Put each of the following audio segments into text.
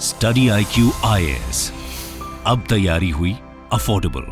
Study IQ IAS, अब तैयारी हुई अफोर्डेबल।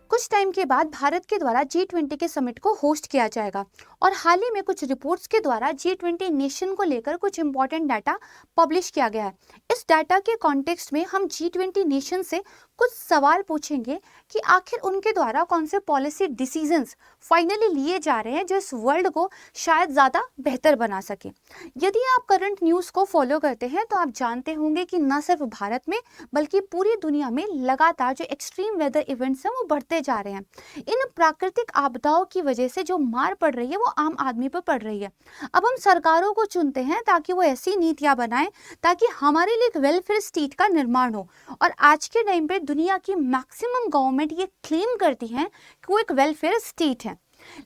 कुछ टाइम के बाद भारत के द्वारा G20 के समिट को होस्ट किया जाएगा और हाल ही में कुछ रिपोर्ट्स के द्वारा G20 नेशन को लेकर कुछ इंपॉर्टेंट डाटा पब्लिश किया गया है। इस डाटा के कॉन्टेक्स्ट में हम G20 नेशन से कुछ सवाल पूछेंगे कि आखिर उनके द्वारा कौन से पॉलिसी डिसीजंस फाइनली लिए जा रहे हैं जो इस वर्ल्ड को शायद ज़्यादा बेहतर बना सके। यदि आप करंट न्यूज़ को फॉलो करते हैं तो आप जानते होंगे कि न सिर्फ भारत में बल्कि पूरी दुनिया में लगातार जो एक्सट्रीम वेदर इवेंट्स हैं वो बढ़ते जा रहे हैं। इन प्राकृतिक आपदाओं की वजह से जो मार पड़ रही है वो आम आदमी पर पड़ रही है। अब हम सरकारों को चुनते हैं ताकि वो ऐसी नीतियां बनाएं ताकि हमारे लिए एक वेलफेयर स्टेट का निर्माण हो, और आज के टाइम पे दुनिया की मैक्सिमम गवर्नमेंट ये क्लेम करती हैं कि वो एक वेलफेयर स्टेट है।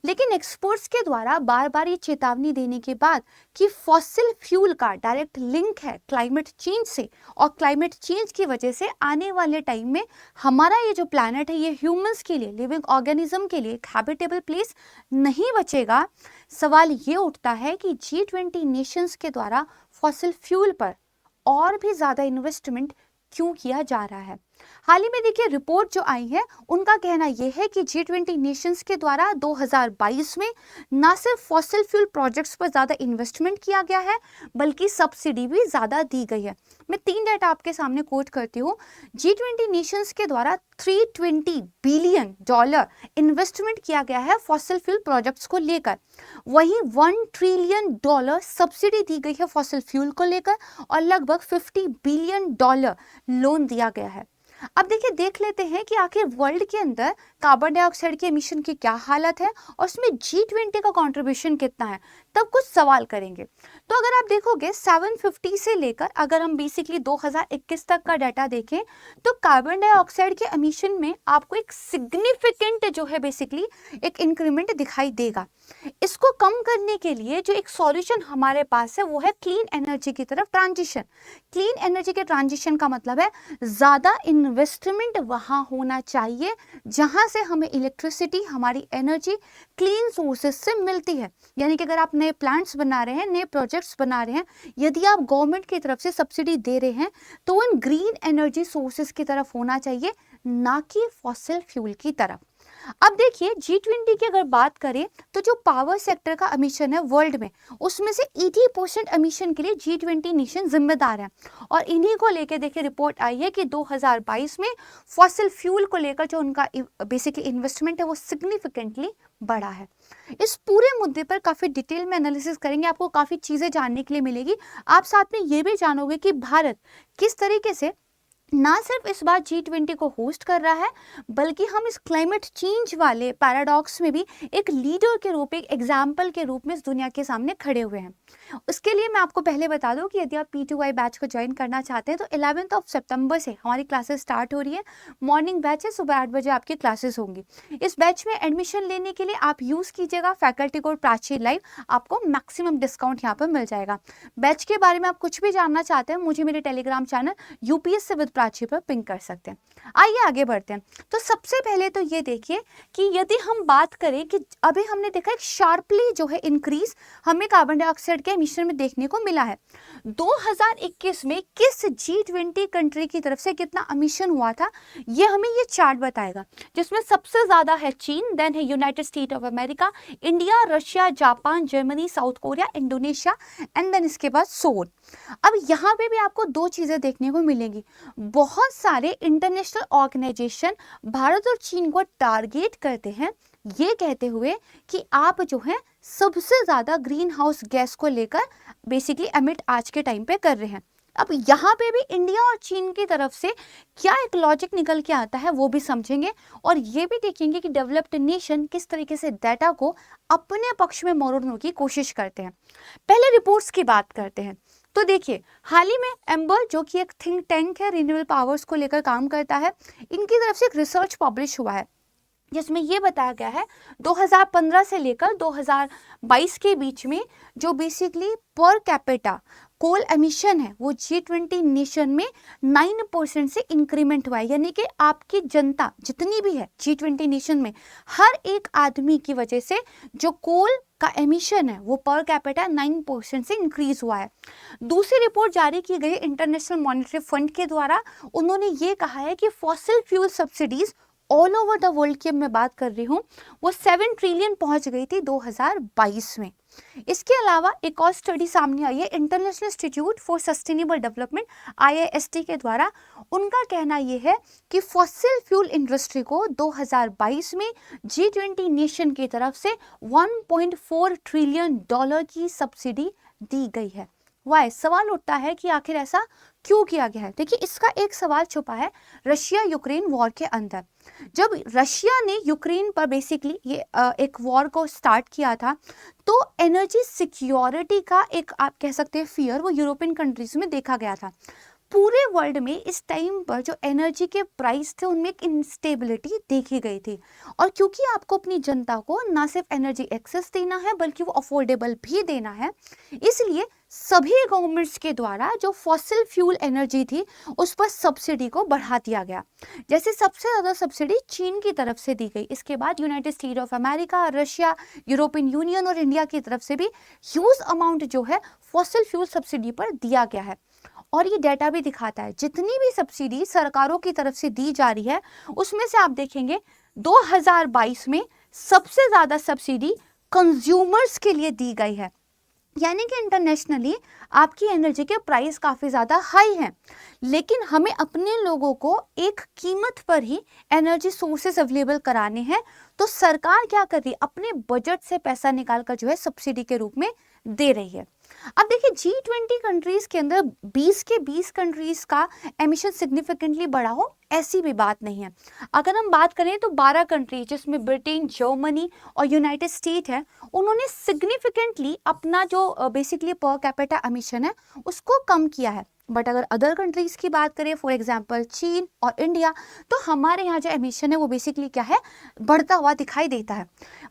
लेकिन एक्सपर्ट्स के द्वारा बार बार ये चेतावनी देने के बाद कि फॉसिल फ्यूल का डायरेक्ट लिंक है क्लाइमेट चेंज से, और क्लाइमेट चेंज की वजह से आने वाले टाइम में हमारा ये जो प्लैनेट है ये ह्यूमंस के लिए, लिविंग ऑर्गेनिज्म के लिए एक हैबिटेबल प्लेस नहीं बचेगा। सवाल ये उठता है कि G20 नेशंस के द्वारा फॉसिल फ्यूल पर और भी ज़्यादा इन्वेस्टमेंट क्यों किया जा रहा है। हाल ही में देखिए रिपोर्ट जो आई है उनका कहना यह है कि G20 नेशंस के द्वारा 2022 में न सिर्फ फॉसिल फ्यूल प्रोजेक्ट्स पर ज़्यादा इन्वेस्टमेंट किया गया है बल्कि सब्सिडी भी ज़्यादा दी गई है। मैं 3 डाटा आपके सामने कोट करती हूँ। G20 नेशंस के द्वारा $320 बिलियन इन्वेस्टमेंट किया गया है फॉसिल फ्यूल प्रोजेक्ट्स को लेकर, वहीं $1 ट्रिलियन सब्सिडी दी गई है फॉसिल फ्यूल को लेकर और लगभग $50 बिलियन लोन दिया गया है। अब देखिए देख लेते हैं कि आखिर वर्ल्ड के अंदर कार्बन डाइऑक्साइड के एमिशन की क्या हालत है और उसमें G20 का कंट्रीब्यूशन कितना है, तब कुछ सवाल करेंगे। तो अगर आप देखोगे 750 से लेकर अगर हम बेसिकली 2021 तक का डाटा देखें तो कार्बन डाइऑक्साइड के एमिशन में आपको एक सिग्निफिकेंट जो है बेसिकली एक इंक्रीमेंट दिखाई देगा। इसको कम करने के लिए जो एक सॉल्यूशन हमारे पास है वो है क्लीन एनर्जी की तरफ ट्रांजिशन। क्लीन एनर्जी के ट्रांजिशन का मतलब है ज़्यादा इन्वेस्टमेंट वहाँ होना चाहिए जहाँ से हमें इलेक्ट्रिसिटी, हमारी एनर्जी क्लीन सोर्सेज से मिलती है। यानी कि अगर आप नए प्लांट्स बना रहे हैं, नए प्रोजेक्ट्स बना रहे हैं, यदि आप गवर्नमेंट की तरफ से सब्सिडी दे रहे हैं तो उन ग्रीन एनर्जी सोर्सेज की तरफ होना चाहिए, ना कि फॉसिल फ्यूल की तरफ। अब देखिए G20 की अगर बात करें तो जो पावर सेक्टर का एमिशन है वर्ल्ड में उसमें से 80% एमिशन के लिए G20 नेशन जिम्मेदार है, और इन्हीं को लेकर देखिए रिपोर्ट आई है कि 2022 में फॉसिल फ्यूल को लेकर जो उनका बेसिकली इन्वेस्टमेंट है वो सिग्निफिकेंटली बढ़ा है। इस पूरे मुद्दे पर काफ़ी डिटेल में एनालिसिस करेंगे, आपको काफ़ी चीज़ें जानने के लिए मिलेगी। आप साथ में ये भी जानोगे कि भारत किस तरीके से ना सिर्फ इस बार G20 को होस्ट कर रहा है बल्कि हम इस क्लाइमेट चेंज वाले पैराडॉक्स में भी एक लीडर के रूप, एक एग्जाम्पल के रूप में इस दुनिया के सामने खड़े हुए हैं। उसके लिए मैं आपको पहले बता दूं कि यदि आप P2I बैच को ज्वाइन करना चाहते हैं तो 11 सितंबर से हमारी क्लासेस स्टार्ट हो रही है। मॉर्निंग बैच है, सुबह 8 बजे आपकी क्लासेस होंगी। इस बैच में एडमिशन लेने के लिए आप यूज़ कीजिएगा फैकल्टी कोड प्राची लाइव, आपको मैक्सिमम डिस्काउंट यहाँ पर मिल जाएगा। बैच के बारे में आप कुछ भी जानना चाहते हैं मुझे मेरे Telegram channel UPSC with Prachi पर पिंग कर सकते हैं। आइए आगे बढ़ते हैं। तो सबसे पहले तो ये देखिए कि यदि हम बात करें कि अभी हमने देखा एक शार्पली जो है इंक्रीज हमें कार्बन डाइऑक्साइड के एमिशन में देखने को मिला है। 2021 में किस G20 कंट्री की तरफ से कितना एमिशन हुआ था ये हमें ये चार्ट बताएगा, जिसमें सबसे ज्यादा है चीन, देन है United State of America, India, Russia, Japan, Germany, South Korea, Indonesia and then इसके बाद सोल। अब यहाँ पे भी आपको 2 चीजें देखने को मिलेंगी। बहुत सारे इंटरनेशनल ऑर्गेनाइजेशन भारत और चीन को टारगेट करते हैं ये कहते हुए कि आप जो है सबसे ज्यादा ग्रीन हाउस गैस को लेकर बेसिकली एमिट आज के टाइम पे कर रहे हैं। अब यहाँ पे भी इंडिया और चीन की तरफ से क्या एक लॉजिक निकल के आता है वो भी समझेंगे, और ये भी देखेंगे कि डेवलप्ड नेशन किस तरीके से डाटा को अपने पक्ष में मोड़ने की कोशिश करते हैं। पहले रिपोर्ट्स की बात करते हैं। तो देखिए हाल ही में एम्बर जो कि एक थिंक टैंक है, रिन्यूएबल पावर्स को लेकर काम करता है, इनकी तरफ से एक रिसर्च पब्लिश हुआ है जिसमें ये बताया गया है 2015 से लेकर 2022 के बीच में जो बेसिकली पर कैपिटा कोल एमिशन है वो G20 नेशन में 9% से इंक्रीमेंट हुआ है। यानी कि आपकी जनता जितनी भी है G20 नेशन में हर एक आदमी की वजह से जो कोल का एमिशन है वो पर कैपिटा 9% से इंक्रीज हुआ है। दूसरी रिपोर्ट जारी की गई इंटरनेशनल मॉनेटरी फंड के द्वारा, उन्होंने ये कहा है कि fossil fuel subsidies all over the world की मैं बात कर रही हूँ वो 7 ट्रिलियन पहुंच गई थी 2022 में। इसके अलावा एक और स्टडी सामने आई है international institute for sustainable development IIST के द्वारा। उनका कहना यह है कि फॉसिल फ्यूल इंडस्ट्री को 2022 में G20 नेशन की तरफ से $1.4 ट्रिलियन की सब्सिडी दी गई है। वाई सवाल उठता है कि आखिर ऐसा क्यों किया गया है। देखिए, इसका एक सवाल छुपा है रशिया यूक्रेन वॉर के अंदर। जब रशिया ने यूक्रेन पर बेसिकली ये एक वॉर को स्टार्ट किया था, तो एनर्जी सिक्योरिटी का एक आप कह सकते हैं फियर वो यूरोपियन कंट्रीज में देखा गया था। पूरे वर्ल्ड में इस टाइम पर जो एनर्जी के प्राइस थे उनमें एक इंस्टेबिलिटी देखी गई थी, और क्योंकि आपको अपनी जनता को ना सिर्फ एनर्जी एक्सेस देना है बल्कि वो अफोर्डेबल भी देना है, इसलिए सभी गवर्नमेंट्स के द्वारा जो फॉसिल फ्यूल एनर्जी थी उस पर सब्सिडी को बढ़ा दिया गया। जैसे सबसे ज़्यादा सब्सिडी चीन की तरफ से दी गई, इसके बाद United State of America, Russia, European union और इंडिया की तरफ से भी ह्यूज अमाउंट जो है फॉसिल फ्यूल सब्सिडी पर दिया गया है। और ये डेटा भी दिखाता है जितनी भी सब्सिडी सरकारों की तरफ से दी जा रही है उसमें से आप देखेंगे 2022 में सबसे ज़्यादा सब्सिडी कंज्यूमर्स के लिए दी गई है। यानी कि इंटरनेशनली आपकी एनर्जी के प्राइस काफ़ी ज़्यादा हाई हैं, लेकिन हमें अपने लोगों को एक कीमत पर ही एनर्जी सोर्सेस अवेलेबल कराने हैं। तो सरकार क्या कर रही है, अपने बजट से पैसा निकाल कर जो है सब्सिडी के रूप में दे रही है। अब देखिए, G20 कंट्रीज के अंदर 20 के 20 कंट्रीज का एमिशन सिग्निफिकेंटली बढ़ा हो ऐसी भी बात नहीं है। अगर हम बात करें तो 12 कंट्रीज जिसमें ब्रिटेन, जर्मनी और यूनाइटेड स्टेट है, उन्होंने सिग्निफिकेंटली अपना जो बेसिकली पर कैपिटा एमिशन है उसको कम किया है। बट अगर अदर कंट्रीज की बात करें, फॉर एग्जांपल चीन और इंडिया, तो हमारे यहाँ जो एमिशन है वो बेसिकली क्या है, बढ़ता हुआ दिखाई देता है।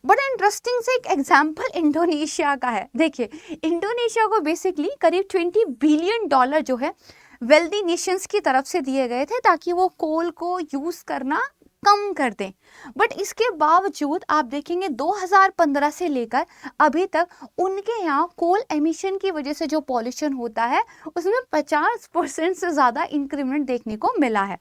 बड़ा इंटरेस्टिंग से एक एग्जांपल इंडोनेशिया का है। देखिए, इंडोनेशिया को बेसिकली करीब $20 बिलियन जो है वेल्दी नेशंस की तरफ से दिए गए थे ताकि वो कोल को यूज करना कम कर दें। बट इसके बावजूद आप देखेंगे 2015 से लेकर अभी तक उनके यहाँ कोल एमिशन की वजह से जो पॉल्यूशन होता है उसमें 50% से ज़्यादा इंक्रीमेंट देखने को मिला है।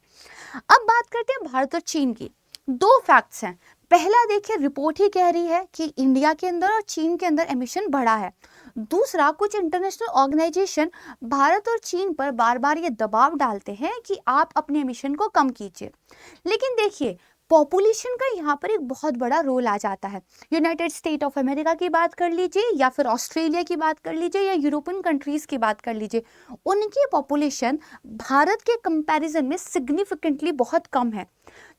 अब बात करते हैं भारत और चीन की। दो फैक्ट्स हैं। पहला देखिए, रिपोर्ट ही कह रही है कि इंडिया के अंदर और चीन के अंदर एमिशन बढ़ा है। दूसरा, कुछ इंटरनेशनल ऑर्गेनाइजेशन भारत और चीन पर बार बार ये दबाव डालते हैं कि आप अपने एमिशन को कम कीजिए। लेकिन देखिए, पॉपुलेशन का यहाँ पर एक बहुत बड़ा रोल आ जाता है। यूनाइटेड स्टेट ऑफ अमेरिका की बात कर लीजिए या फिर ऑस्ट्रेलिया की बात कर लीजिए या यूरोपियन कंट्रीज की बात कर लीजिए, उनकी पॉपुलेशन भारत के कंपैरिजन में सिग्निफिकेंटली बहुत कम है।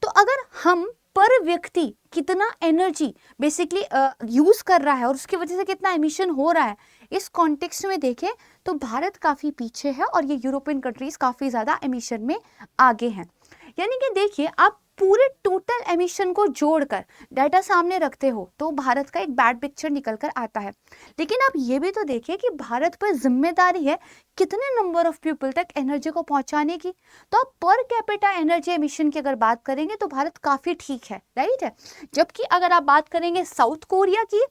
तो अगर हम पर व्यक्ति कितना एनर्जी बेसिकली यूज कर रहा है और उसकी वजह से कितना एमिशन हो रहा है, इस कॉन्टेक्स्ट में देखें तो भारत काफ़ी पीछे है और ये यूरोपियन कंट्रीज काफ़ी ज़्यादा एमिशन में आगे हैं। यानी कि देखिए, आप पूरे टोटल एमिशन को जोड़कर डाटा सामने रखते हो तो भारत का एक बैड पिक्चर निकल कर आता है। लेकिन आप ये भी तो देखिए कि भारत पर जिम्मेदारी है कितने नंबर ऑफ पीपल तक एनर्जी को पहुंचाने की। तो आप पर कैपिटा एनर्जी एमिशन की अगर बात करेंगे तो भारत काफ़ी ठीक है, राइट है। जबकि अगर आप बात करेंगे साउथ कोरिया की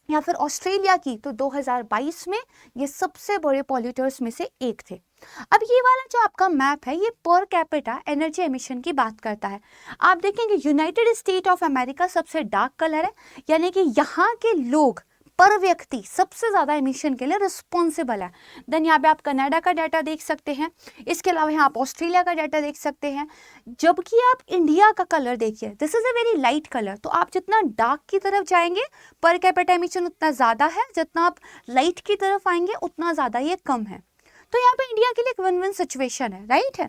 या फिर ऑस्ट्रेलिया की तो 2022 में ये सबसे बड़े पॉल्यूटर्स में से एक थे। अब ये वाला जो आपका मैप है ये पर कैपिटा एनर्जी एमिशन की बात करता है। आप देखेंगे यूनाइटेड स्टेट ऑफ अमेरिका सबसे डार्क कलर है, यानी कि यहाँ के लोग पर व्यक्ति सबसे ज़्यादा एमिशन के लिए रिस्पॉन्सिबल है। देन यहाँ पे आप कनाडा का डाटा देख सकते हैं, इसके अलावा यहाँ आप ऑस्ट्रेलिया का डाटा देख सकते हैं। जबकि आप इंडिया का कलर देखिए, this is a very light colour. तो आप जितना डार्क की तरफ जाएंगे पर कैपिटा एमिशन उतना ज़्यादा है, जितना आप लाइट की तरफ आएंगे उतना ज़्यादा ये कम है। तो यहाँ पे इंडिया के लिए एक विन विन सिचुएशन है, राइट है।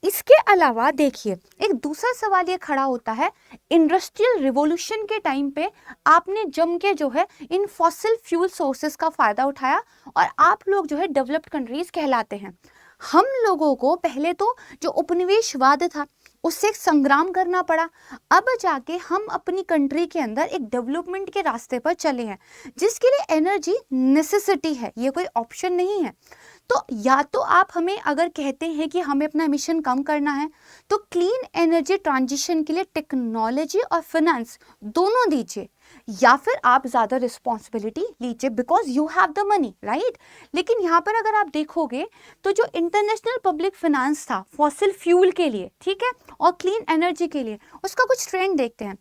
इसके अलावा देखिए, एक दूसरा सवाल ये खड़ा होता है, इंडस्ट्रियल रिवॉल्यूशन के टाइम पे आपने जम के जो है इन फॉसिल फ्यूल सोर्सेस का फ़ायदा उठाया और आप लोग जो है डेवलप्ड कंट्रीज कहलाते हैं। हम लोगों को पहले तो जो उपनिवेशवाद था उससे एक संग्राम करना पड़ा, अब जाके हम अपनी कंट्री के अंदर एक डेवलपमेंट के रास्ते पर चले हैं जिसके लिए एनर्जी नेसेसिटी है, ये कोई ऑप्शन नहीं है। तो या तो आप हमें अगर कहते हैं कि हमें अपना एमिशन कम करना है तो क्लीन एनर्जी ट्रांजिशन के लिए टेक्नोलॉजी और फाइनेंस दोनों दीजिए, या फिर आप ज़्यादा रिस्पॉन्सिबिलिटी लीजिए because you have the money, right. लेकिन यहाँ पर अगर आप देखोगे तो जो इंटरनेशनल पब्लिक फाइनेंस था फॉसिल फ्यूल के लिए, ठीक है, और क्लीन एनर्जी के लिए, उसका कुछ ट्रेंड देखते हैं।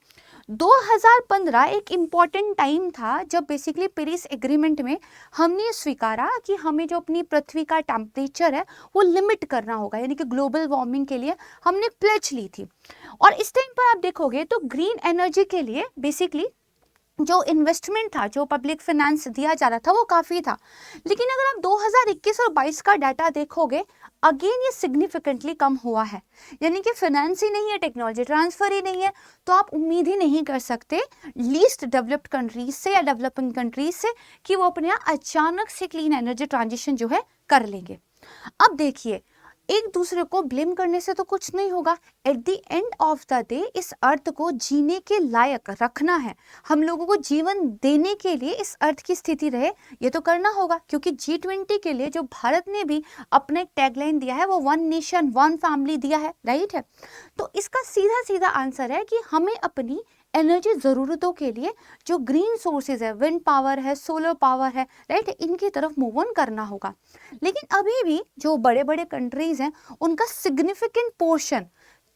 2015 एक इम्पॉर्टेंट टाइम था जब बेसिकली पेरिस एग्रीमेंट में हमने स्वीकारा कि हमें जो अपनी पृथ्वी का टेम्परेचर है वो लिमिट करना होगा, यानी कि ग्लोबल वार्मिंग के लिए हमने प्लेज ली थी। और इस टाइम पर आप देखोगे तो ग्रीन एनर्जी के लिए बेसिकली जो इन्वेस्टमेंट था, जो पब्लिक फाइनेंस दिया जा रहा था वो काफ़ी था। लेकिन अगर आप 2021 और 22 का डाटा देखोगे, अगेन ये सिग्निफिकेंटली कम हुआ है, यानी कि फाइनेंस ही नहीं है, टेक्नोलॉजी ट्रांसफर ही नहीं है, तो आप उम्मीद ही नहीं कर सकते लीस्ट डेवलप्ड कंट्रीज से या डेवलपिंग कंट्रीज से कि वो अपने यहाँ अचानक से क्लीन एनर्जी ट्रांजिशन जो है कर लेंगे। अब देखिए, एक दूसरे को ब्लेम करने से तो कुछ नहीं होगा। At the end of the day इस अर्थ को जीने के लायक रखना है, हम लोगों को जीवन देने के लिए इस अर्थ की स्थिति रहे, ये तो करना होगा। क्योंकि G20 के लिए जो भारत ने भी अपने टैगलाइन दिया है वो वन नेशन वन फैमिली दिया है, राइट है। तो इसका सीधा सीधा आंसर है कि हमें अपनी एनर्जी ज़रूरतों के लिए जो ग्रीन सोर्सेज है, विंड पावर है, सोलर पावर है, राइट, इनकी तरफ मूव ऑन करना होगा। लेकिन अभी भी जो बड़े बड़े कंट्रीज हैं उनका सिग्निफिकेंट पोर्शन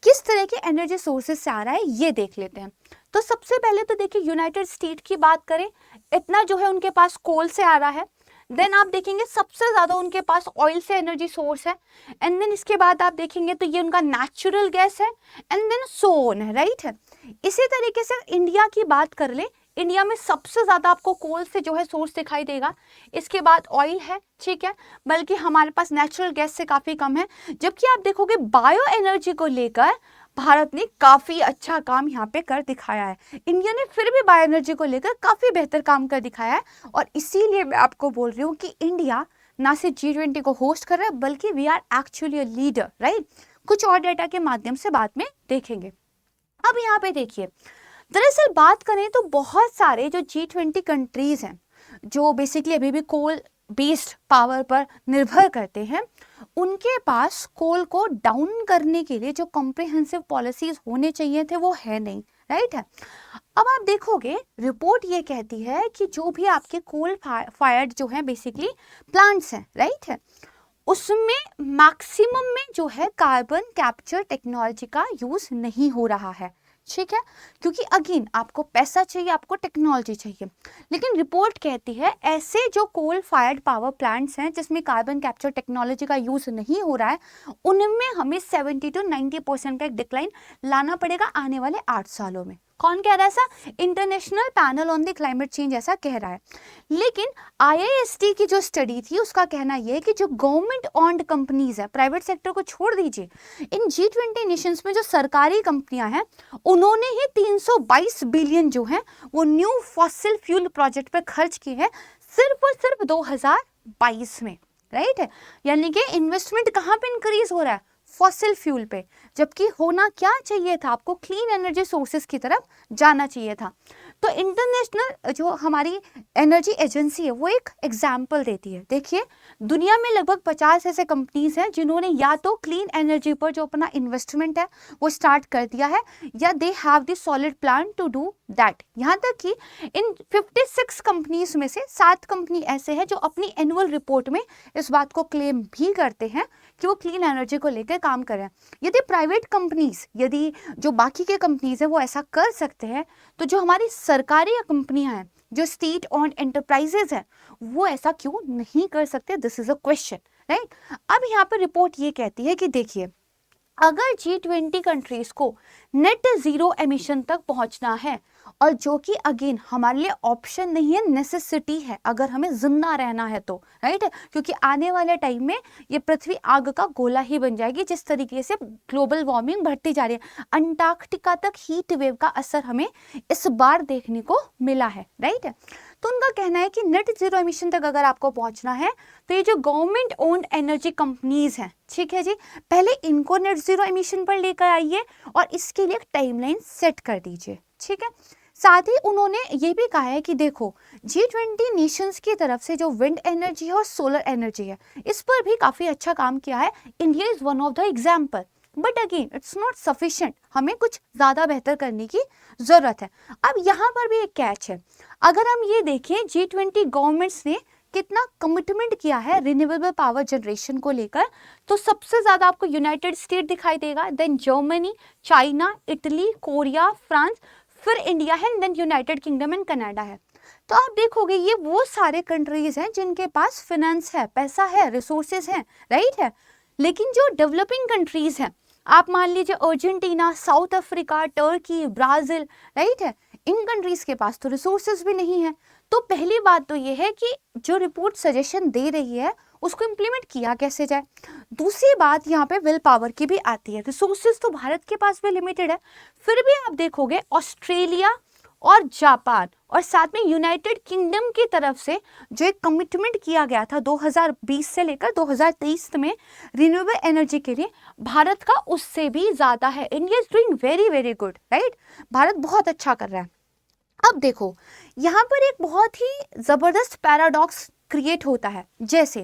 किस तरह के एनर्जी सोर्सेज से आ रहा है ये देख लेते हैं। तो सबसे पहले तो देखिए, यूनाइटेड स्टेट की बात करें, इतना जो है उनके पास कोल से आ रहा है। देन आप देखेंगे सबसे ज़्यादा उनके पास ऑयल से एनर्जी सोर्स है, एंड देन इसके बाद आप देखेंगे तो ये उनका नेचुरल गैस है, एंड देन सोन है, राइट है। इसी तरीके से इंडिया की बात कर ले, इंडिया में सबसे ज़्यादा आपको कोल से जो है सोर्स दिखाई देगा, इसके बाद ऑयल है, ठीक है, बल्कि हमारे पास नेचुरल गैस से काफ़ी कम है। जबकि आप देखोगे बायो एनर्जी को लेकर भारत ने काफ़ी अच्छा काम यहाँ पे कर दिखाया है, इंडिया ने फिर भी बायो एनर्जी को लेकर काफ़ी बेहतर काम कर दिखाया है। और इसीलिए मैं आपको बोल रही हूँ कि इंडिया ना सिर्फ G20 को होस्ट कर रहा है बल्कि we are actually a leader, right. कुछ और डेटा के माध्यम से बाद में देखेंगे। अब यहाँ पे देखिए, दरअसल बात करें तो बहुत सारे जो G20 कंट्रीज हैं जो बेसिकली अभी भी कोल बेस्ड पावर पर निर्भर करते हैं, उनके पास कोल को डाउन करने के लिए जो कॉम्प्रिहेंसिव पॉलिसीज होने चाहिए थे वो है नहीं, राइट है। अब आप देखोगे रिपोर्ट ये कहती है कि जो भी आपके कोल फायर्ड जो है बेसिकली प्लांट्स हैं, राइट है, उसमें मैक्सिमम में जो है कार्बन कैप्चर टेक्नोलॉजी का यूज नहीं हो रहा है, ठीक है, क्योंकि अगेन आपको पैसा चाहिए, आपको टेक्नोलॉजी चाहिए। लेकिन रिपोर्ट कहती है ऐसे जो कोल फायर्ड पावर प्लांट्स हैं जिसमें कार्बन कैप्चर टेक्नोलॉजी का यूज नहीं हो रहा है, उनमें हमें 70 to 90% का एक डिक्लाइन लाना पड़ेगा आने वाले 8 सालों में। कौन कह रहा है ऐसा? International panel on the climate change ऐसा कह रहा है। लेकिन IIST की जो स्टडी थी उसका कहना यह है कि जो गवर्नमेंट ऑन्ड कंपनीज है, प्राइवेट सेक्टर को छोड़ दीजिए, इन G20 नेशंस में जो सरकारी कंपनियां हैं उन्होंने ही 322 बिलियन जो है वो न्यू फॉसिल फ्यूल प्रोजेक्ट पर खर्च किए हैं सिर्फ और सिर्फ 2022 में, राइट है। यानी कि इन्वेस्टमेंट कहाँ पे इंक्रीज हो रहा है? फॉसिल फ्यूल पे, जबकि होना क्या चाहिए था, आपको क्लीन एनर्जी सोर्सेज की तरफ जाना चाहिए था। तो इंटरनेशनल जो हमारी एनर्जी एजेंसी है वो एक एग्जाम्पल देती है। देखिए, दुनिया में लगभग 50 ऐसे कंपनीज हैं जिन्होंने या तो क्लीन एनर्जी पर जो अपना इन्वेस्टमेंट है वो स्टार्ट कर दिया है, या they have the solid plan to do that. यहाँ तक कि इन 56 कंपनीज में से 7 कंपनी ऐसे हैं जो अपनी एनुअल रिपोर्ट में इस बात को क्लेम भी करते हैं कि वो क्लीन एनर्जी को लेकर काम कर रहे हैं। यदि प्राइवेट कंपनीज, यदि जो बाकी के कंपनीज हैं वो ऐसा कर सकते हैं, तो जो हमारी सरकारी कंपनियां हैं, जो स्टेट ऑन्ड एंटरप्राइजेज हैं, वो ऐसा क्यों नहीं कर सकते? This is a question, right. अब यहाँ पर रिपोर्ट ये कहती है कि देखिए, अगर G20 कंट्रीज को नेट जीरो एमिशन तक पहुंचना है, और जो कि अगेन हमारे लिए ऑप्शन नहीं है, नेसेसिटी है अगर हमें जिंदा रहना है तो, राइट, क्योंकि आने वाले टाइम में ये पृथ्वी आग का गोला ही बन जाएगी जिस तरीके से ग्लोबल वार्मिंग बढ़ती जा रही है। अंटार्कटिका तक हीट वेव का असर हमें इस बार देखने को मिला है, राइट। तो उनका कहना है कि नेट जीरो एमिशन तक अगर आपको पहुंचना है तो ये जो गवर्नमेंट ओन्ड एनर्जी कंपनीज हैं, ठीक है जी, पहले इनको नेट जीरो एमिशन पर लेकर आइए और इसके लिए एक टाइमलाइन सेट कर दीजिए, ठीक है। साथ ही उन्होंने ये भी कहा है कि देखो G20 नेशंस की तरफ से जो विंड एनर्जी है और सोलर एनर्जी है, इस पर भी काफ़ी अच्छा काम किया है। India is one of the example, but again it's not sufficient, हमें कुछ ज़्यादा बेहतर करने की ज़रूरत है। अब यहाँ पर भी एक कैच है, अगर हम ये देखें G20 गवर्नमेंट्स ने कितना कमिटमेंट किया है रिन्यूएबल पावर जनरेशन को लेकर, तो सबसे ज़्यादा आपको यूनाइटेड स्टेट दिखाई देगा, then Germany, China, Italy, Korea, France, फिर इंडिया है, then United Kingdom and Canada है। तो आप देखोगे ये वो सारे कंट्रीज हैं जिनके पास फिनेंस है, पैसा है, रिसोर्सेज हैं, राइट है। लेकिन जो डेवलपिंग कंट्रीज हैं, आप मान लीजिए Argentina, south Africa, Turkey, Brazil, right है, इन कंट्रीज के पास तो रिसोर्सेज भी नहीं है। तो पहली बात तो ये है कि जो रिपोर्ट सजेशन दे रही है उसको इम्प्लीमेंट किया कैसे जाए। दूसरी बात यहाँ पे विल पावर की भी आती है, रिसोर्सेज तो भारत के पास भी लिमिटेड है, फिर भी आप देखोगे ऑस्ट्रेलिया और जापान और साथ में यूनाइटेड किंगडम की तरफ से जो एक कमिटमेंट किया गया था 2020 से लेकर 2023 में रिन्यूएबल एनर्जी के लिए, भारत का उससे भी ज़्यादा है। India is doing very very good, right, Bharat बहुत अच्छा कर रहा है। अब देखो यहाँ पर एक बहुत ही ज़बरदस्त पैराडॉक्स क्रिएट होता है, जैसे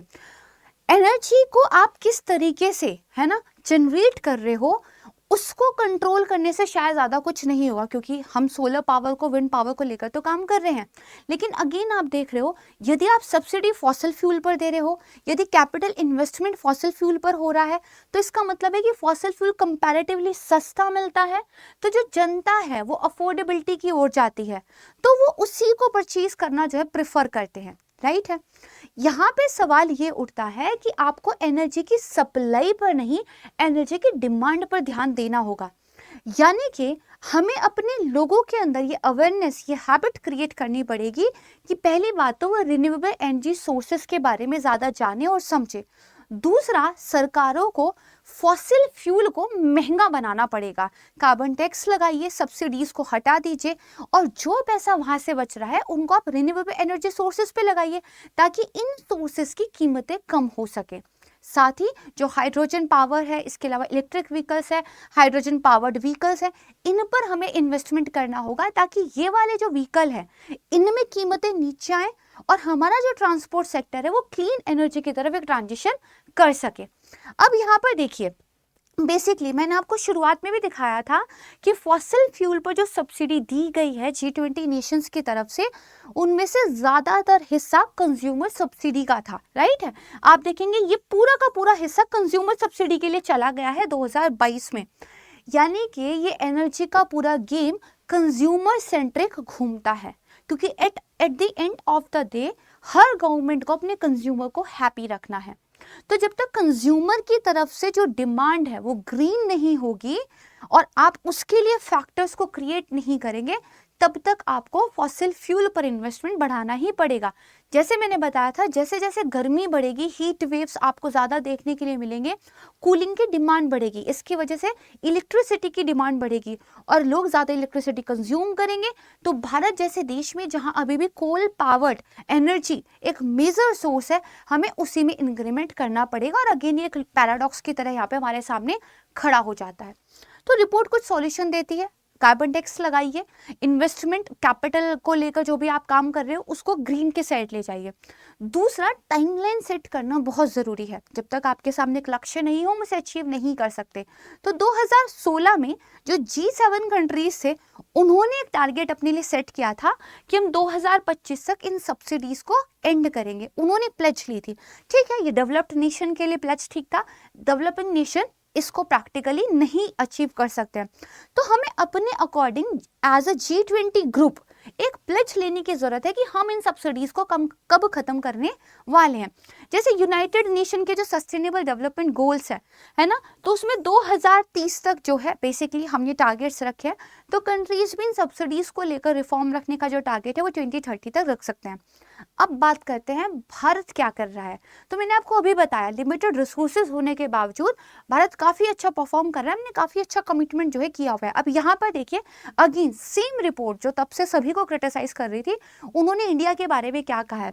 एनर्जी को आप किस तरीके से, है ना, जनरेट कर रहे हो, उसको कंट्रोल करने से शायद ज़्यादा कुछ नहीं होगा, क्योंकि हम सोलर पावर को, विंड पावर को लेकर तो काम कर रहे हैं। लेकिन अगेन आप देख रहे हो, यदि आप सब्सिडी फॉसिल फ्यूल पर दे रहे हो, यदि कैपिटल इन्वेस्टमेंट फॉसिल फ्यूल पर हो रहा है, तो इसका मतलब है कि फॉसिल फ्यूल कंपैरेटिवली सस्ता मिलता है, तो जो जनता है वो अफोर्डेबिलिटी की ओर जाती है, तो वो उसी को परचेज करना जो है प्रेफर करते हैं, राइट है। यहाँ पे सवाल ये उठता है कि आपको एनर्जी की सप्लाई पर नहीं, एनर्जी की डिमांड पर ध्यान देना होगा। यानी कि हमें अपने लोगों के अंदर ये अवेयरनेस, ये हैबिट क्रिएट करनी पड़ेगी कि पहली बात तो वो रिन्यूएबल एनर्जी सोर्सेस के बारे में ज़्यादा जाने और समझे। दूसरा, सरकारों को फॉसिल फ्यूल को महंगा बनाना पड़ेगा, कार्बन टैक्स लगाइए, सब्सिडीज को हटा दीजिए, और जो पैसा वहां से बच रहा है उनको आप रिन्यूएबल एनर्जी सोर्सेज पे लगाइए, ताकि इन सोर्सेज की कीमतें कम हो सके। साथ ही जो हाइड्रोजन पावर है, इसके अलावा इलेक्ट्रिक व्हीकल्स है, हाइड्रोजन पावर्ड व्हीकल्स है, इन पर हमें इन्वेस्टमेंट करना होगा, ताकि ये वाले जो व्हीकल है इनमें कीमतें नीचे आए और हमारा जो ट्रांसपोर्ट सेक्टर है वो क्लीन एनर्जी की तरफ एक ट्रांजिशन कर सके। अब यहाँ पर देखिए, बेसिकली मैंने आपको शुरुआत में भी दिखाया था कि फॉसिल फ्यूल पर जो सब्सिडी दी गई है G20 नेशंस की तरफ से, उनमें से ज़्यादातर हिस्सा कंज्यूमर सब्सिडी का था, राइट है। आप देखेंगे ये पूरा का पूरा हिस्सा कंज्यूमर सब्सिडी के लिए चला गया है 2022 में। यानी कि ये एनर्जी का पूरा गेम कंज्यूमर सेंट्रिक घूमता है, क्योंकि at the end of the day her government को अपने कंज्यूमर को हैप्पी रखना है। तो जब तक कंज्यूमर की तरफ से जो डिमांड है वो ग्रीन नहीं होगी और आप उसके लिए फैक्टर्स को क्रिएट नहीं करेंगे, तब तक आपको फॉसिल फ्यूल पर इन्वेस्टमेंट बढ़ाना ही पड़ेगा। जैसे मैंने बताया था, जैसे जैसे गर्मी बढ़ेगी, हीट वेव्स आपको ज़्यादा देखने के लिए मिलेंगे, कूलिंग की डिमांड बढ़ेगी, इसकी वजह से इलेक्ट्रिसिटी की डिमांड बढ़ेगी और लोग ज़्यादा इलेक्ट्रिसिटी कंज्यूम करेंगे। तो भारत जैसे देश में जहां अभी भी कोल पावर्ड एनर्जी एक मेजर सोर्स है, हमें उसी में इंक्रीमेंट करना पड़ेगा। और अगेन ये पैराडॉक्स की तरह यहाँ पे हमारे सामने खड़ा हो जाता है। तो रिपोर्ट कुछ सॉल्यूशन देती है, कार्बन टैक्स लगाइए, इन्वेस्टमेंट कैपिटल को लेकर जो भी आप काम कर रहे हो उसको ग्रीन के साइड ले जाइए। दूसरा, टाइमलाइन सेट करना बहुत ज़रूरी है। जब तक आपके सामने एक लक्ष्य नहीं हो, हम उसे अचीव नहीं कर सकते। तो 2016 में जो G7 कंट्रीज थे, उन्होंने एक टारगेट अपने लिए सेट किया था कि हम 2025 तक इन सब्सिडीज को एंड करेंगे। उन्होंने प्लेज ली थी, ठीक है, ये डेवलप्ड नेशन के लिए प्लेज ठीक था, डेवलपिंग नेशन इसको प्रैक्टिकली नहीं अचीव कर सकते हैं। तो हमें अपने according as a G20 group एक प्लेज लेने की जरूरत है कि हम इन सब्सिडीज को कब खत्म करने वाले हैं। जैसे यूनाइटेड नेशन के जो सस्टेनेबल डेवलपमेंट गोल्स है ना, तो उसमें 2030 तक जो है बेसिकली हम ये टारगेट्स रखे हैं। तो कंट्रीज भी इन सब्सिडीज को लेकर रिफॉर्म रखने का जो टारगेट है वो 2030 तक रख सकते हैं। अब बात करते हैं भारत क्या कर रहा है। तो मैंने आपको अभी बताया, लिमिटेड रिसोर्सेज होने के बावजूद भारत काफ़ी अच्छा परफॉर्म कर रहा है, हमने काफ़ी अच्छा कमिटमेंट जो है किया हुआ है। अब यहाँ पर देखिए, अगेन सेम रिपोर्ट जो तब से सभी को क्रिटिसाइज कर रही थी, उन्होंने इंडिया के बारे में क्या कहा है।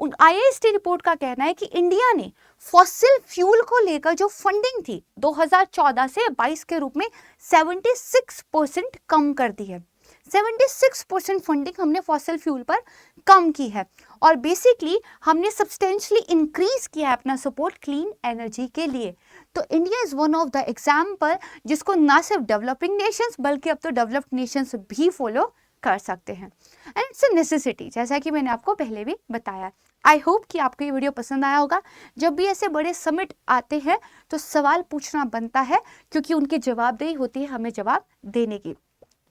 IIST रिपोर्ट का कहना है कि इंडिया ने फॉसिल फ्यूल को लेकर जो फंडिंग थी 2014 से 22 के रूप में 76% कम कर दी है। 76% फंडिंग हमने फॉसिल फ्यूल पर कम की है और बेसिकली हमने सब्सटेंशियली इंक्रीज किया है अपना सपोर्ट क्लीन एनर्जी के लिए। तो India is one of the example जिसको ना सिर्फ डेवलपिंग नेशंस बल्कि अब तो डेवलप्ड नेशंस भी फॉलो कर सकते हैं एंड इट्स अ नेसेसिटी, जैसा कि मैंने आपको पहले भी बताया। आई होप कि आपको ये वीडियो पसंद आया होगा। जब भी ऐसे बड़े समिट आते हैं तो सवाल पूछना बनता है क्योंकि उनकी जवाबदेही होती है हमें जवाब देने की।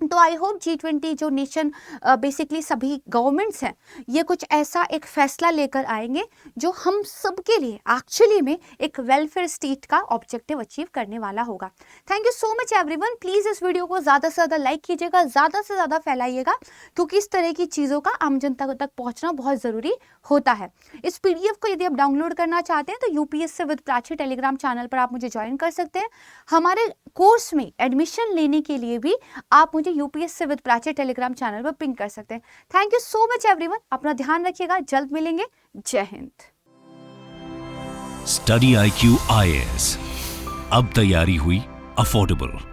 तो आई होप G20 जो नेशन बेसिकली सभी गवर्नमेंट्स हैं ये कुछ ऐसा एक फैसला लेकर आएंगे जो हम सबके लिए एक्चुअली में एक वेलफेयर स्टेट का ऑब्जेक्टिव अचीव करने वाला होगा। Thank you so much everyone. Please इस वीडियो को ज़्यादा से ज़्यादा लाइक कीजिएगा, ज़्यादा से ज़्यादा फैलाइएगा क्योंकि इस तरह की चीज़ों का आम जनता तक पहुँचना बहुत ज़रूरी होता है। इस PDF को यदि आप डाउनलोड करना चाहते हैं तो UPSC with Prachi Telegram channel पर आप मुझे ज्वाइन कर सकते हैं। हमारे कोर्स में एडमिशन लेने के लिए भी आप मुझे UPSC with Prachi Telegram channel पर पिंग कर सकते हैं। Thank you so much everyone, अपना ध्यान रखिएगा, जल्द मिलेंगे। जय हिंद। स्टडी IQ IAS, अब तैयारी हुई अफोर्डेबल।